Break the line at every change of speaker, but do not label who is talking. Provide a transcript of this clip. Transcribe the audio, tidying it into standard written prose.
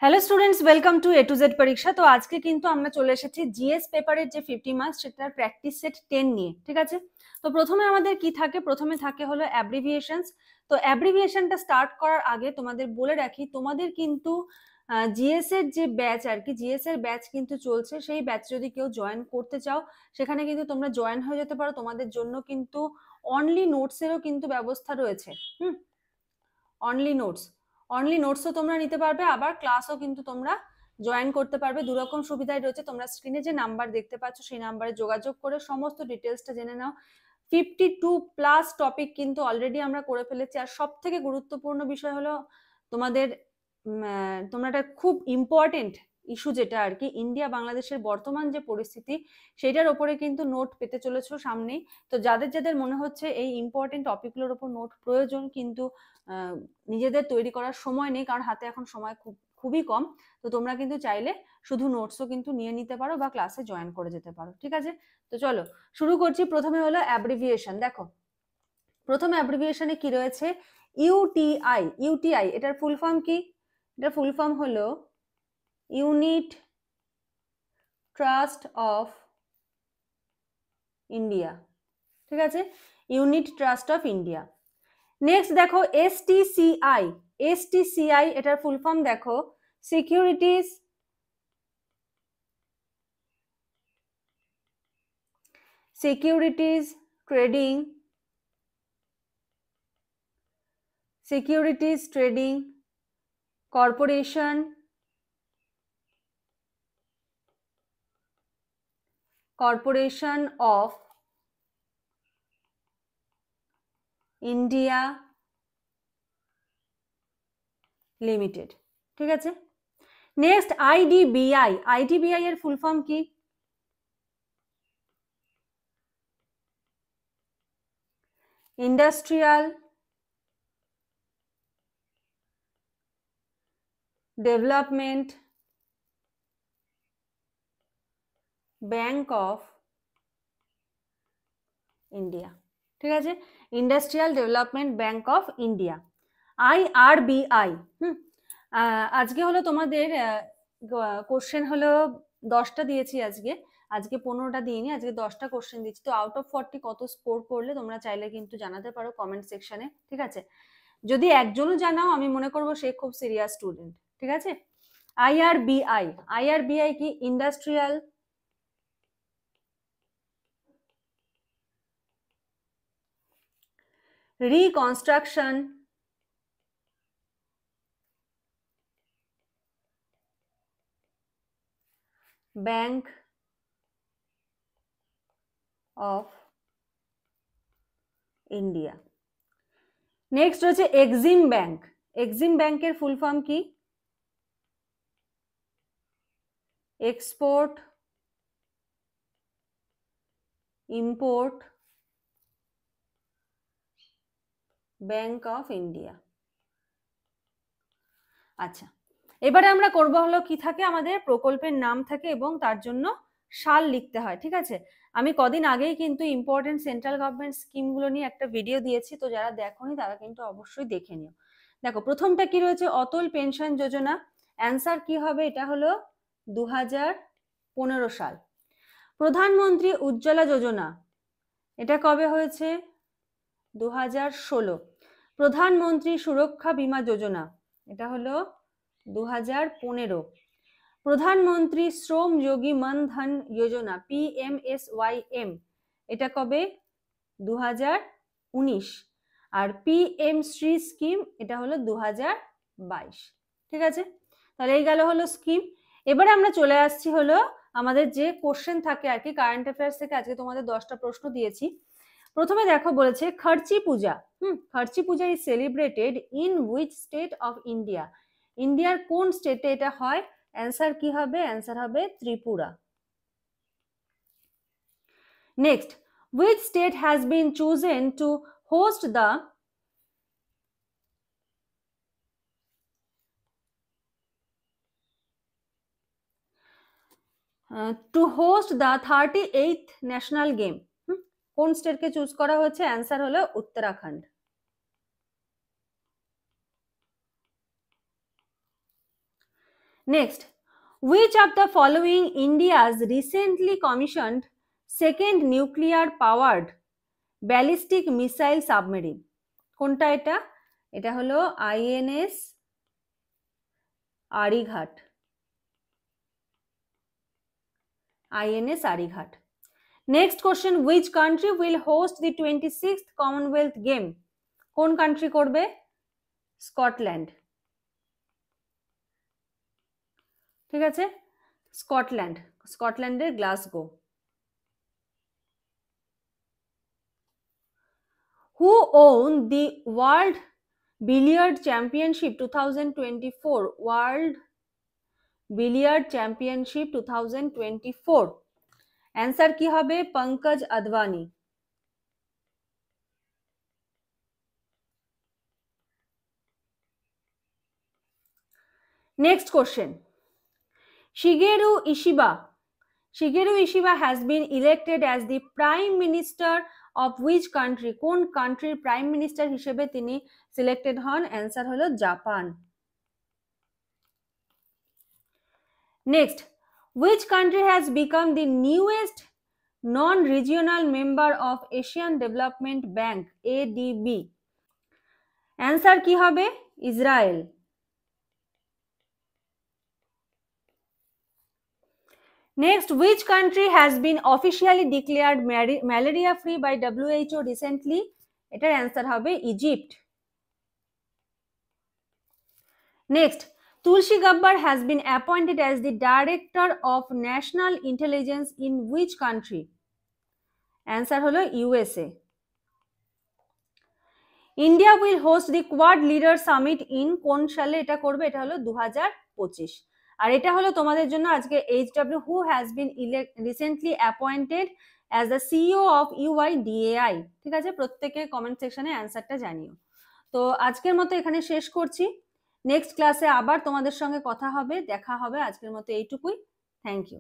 Hello students, welcome to A to Z পরীক্ষা। তো আজকে কিন্তু আমরা চলে এসেছি জিএস পেপারের যে 50 মার্কস সেটার প্র্যাকটিস সেট 10 নিয়ে। ঠিক আছে, তো প্রথমে আমাদের কি থাকে, প্রথমে থাকে হলো অ্যাব্রিভিয়েশনস। তো অ্যাব্রিভিয়েশনটা স্টার্ট করার আগে তোমাদের বলে রাখি, তোমাদের কিন্তু জিএস এর যে ব্যাচ আর কি, জিএস এর ব্যাচ কিন্তু চলছে। সেই ব্যাচ যদি কেউ জয়েন করতে চাও সেখানে কিন্তু তোমরা জয়েন হয়ে যেতে পারো। তোমাদের জন্য কিন্তু অনলি নোটসেরও কিন্তু ব্যবস্থা রয়েছে। অনলি নোটসও তোমরা নিতে পারবে, আবার ক্লাসও কিন্তু তোমরা জয়েন করতে পারবে। দুরকম সুবিধাই রয়েছে। তোমরা স্ক্রিনে যে নাম্বার দেখতে পাচ্ছ সেই নাম্বারে যোগাযোগ করে সমস্ত ডিটেলসটা জেনে নাও। 52+ টপিক কিন্তু অলরেডি আমরা করে ফেলেছি। আর সব থেকে গুরুত্বপূর্ণ বিষয় হলো তোমাদের তোমরা একটা খুব ইম্পর্টেন্ট ইস্যু যেটা আর কি, ইন্ডিয়া বাংলাদেশের বর্তমান যে পরিস্থিতি সেটার ওপরে কিন্তু নোট পেতে চলেছো সামনেই। তো যাদের যাদের মনে হচ্ছে এই ইম্পর্টেন্ট টপিকগুলোর ওপর নোট প্রয়োজন, কিন্তু নিজেদের তৈরি করার সময় নেই, কারণ হাতে এখন সময় খুবই কম, তো তোমরা কিন্তু চাইলে শুধু নোটসও কিন্তু নিয়ে নিতে পারো বা ক্লাসে জয়েন করে যেতে পারো। ঠিক আছে, তো চলো শুরু করছি। প্রথমে হলো অ্যাব্রিভিয়েশন। দেখো প্রথমে অ্যাব্রিভিয়েশনে কি রয়েছে, ইউটিআই। ইউটিআই এটার ফুল ফর্ম কি? এটার ফুল ফর্ম হলো ইউনিট ট্রাস্ট অফ ইন্ডিয়া। ঠিক আছে, unit trust of India. Next দেখো এসটিসিআই। এসটিসিআই এটার ফুল ফর্ম দেখো, securities trading corporation of India limited. ঠিক আছে, নেক্সট আইডিবিআই। আইডিবিআই এর ফুল ফর্ম কি? Industrial development bank of India. ঠিক আছে, industrial development bank of India, IRBI. আজকে হলো তোমাদের কোশ্চেন হলো 10টা দিয়েছি আজকে। আজকে 15টা দিইনি, আজকে 10টা কোশ্চেন দিচ্ছি। তো আউট অফ 40 কত স্কোর করলে তোমরা চাইলে কিন্তু জানাতে পারো কমেন্ট সেকশনে। ঠিক আছে, যদি একজনও জানাও আমি মনে করবো সে খুব সিরিয়াস স্টুডেন্ট। ঠিক আছে, আইআরবিআই। আইআরবিআই কি? Industrial reconstruction bank of India. Next হচ্ছে এক্সিম ব্যাংক। এক্সিম ব্যাংকের ফুল ফর্ম কি? Export import bank of India. আচ্ছা, এবারে আমরা করব হলো কি থাকে, আমাদের প্রকল্পের নাম থাকে এবং তার জন্য সাল লিখতে হয়। ঠিক আছে, আমি কদিন আগেই কিন্তু ইম্পর্টেন্ট সেন্ট্রাল গভর্নমেন্ট স্কিমগুলো নিয়ে একটা ভিডিও দিয়েছি, তো যারা দেখোনি তারা কিন্তু অবশ্যই দেখে নিও। দেখো প্রথমটা কি রয়েছে, অটল পেনশন যোজনা। অ্যান্সার কি হবে? এটা হলো 2015 সাল। প্রধানমন্ত্রী উজ্জ্বলা যোজনা, এটা কবে হয়েছে? 2016। প্রধানমন্ত্রী সুরক্ষা বীমা যোজনা, এটা হলো 2015। প্রধানমন্ত্রী শ্রম যোগী মান ধন যোজনা PMSYM, এটা কবে? 2019। আর PM শ্রী স্কিম এটা হলো 2022। ঠিক আছে, তাহলে এই গেল হলো স্কিম। এবারে আমরা চলে আসছি হলো আমাদের যে কোশ্চেন থাকে আর কি, কারেন্ট অ্যাফেয়ার্স থেকে আজকে তোমাদের 10টা প্রশ্ন দিয়েছি। প্রথমে দেখো বলেছে Kharchi Puja. Kharchi Puja is celebrated in which state of India? ইন্ডিয়ার কোন স্টেটে এটা হয়? অ্যান্সার কি হবে? অ্যান্সার হবে Tripura. Next, which state has been chosen to host the to host the 38th national game? কোন স্টেটকে চুজ করা হয়েছে? অ্যান্সার হলো Uttarakhand. Next, which of the following India's recently commissioned second nuclear powered ballistic missile submarine? কোনটা এটা? এটা হলো INS Arighat. INS Arighat. Next question, which country will host the 26th Commonwealth Game? কোন কান্ট্রি করবে? স্কটল্যান্ড। ঠিক আছে, স্কটল্যান্ড, স্কটল্যান্ডের Glasgow. Who own the World Billiard Championship 2024? World Billiard Championship 2024. Answer কি হবে? Pankaj Advani. Next question. Shigeru Ishiba has been elected as the Prime Minister of which country? কোন কান্ট্রির prime minister হিসেবে তিনি সিলেক্টেড হন? অ্যান্সার হলো Japan. Next, which country has become the newest non-regional member of Asian Development Bank ADB? Answer কি হবে? Israel. Next, which country has been officially declared malaria free by WHO recently? এটার answer হবে Egypt. Next, Tulsi Gabbard has been appointed as the Director of National Intelligence in which country? Answer হলো USA. India will host the Quad Leader Summit in কোন সালে এটা করবে? এটা হলো 2025। আর এটা হলো তোমাদের জন্য আজকে HW who has been recently appointed as the CEO of UIDAI। ঠিক আছে, প্রত্যেকে কমেন্ট সেকশনে অ্যান্সারটা জানিও। তো আজকের মতো এখানে শেষ করছি। নেক্সট ক্লাসে আবার তোমাদের সঙ্গে কথা হবে, দেখা হবে। আজকের মতো এইটুকুই। Thank you.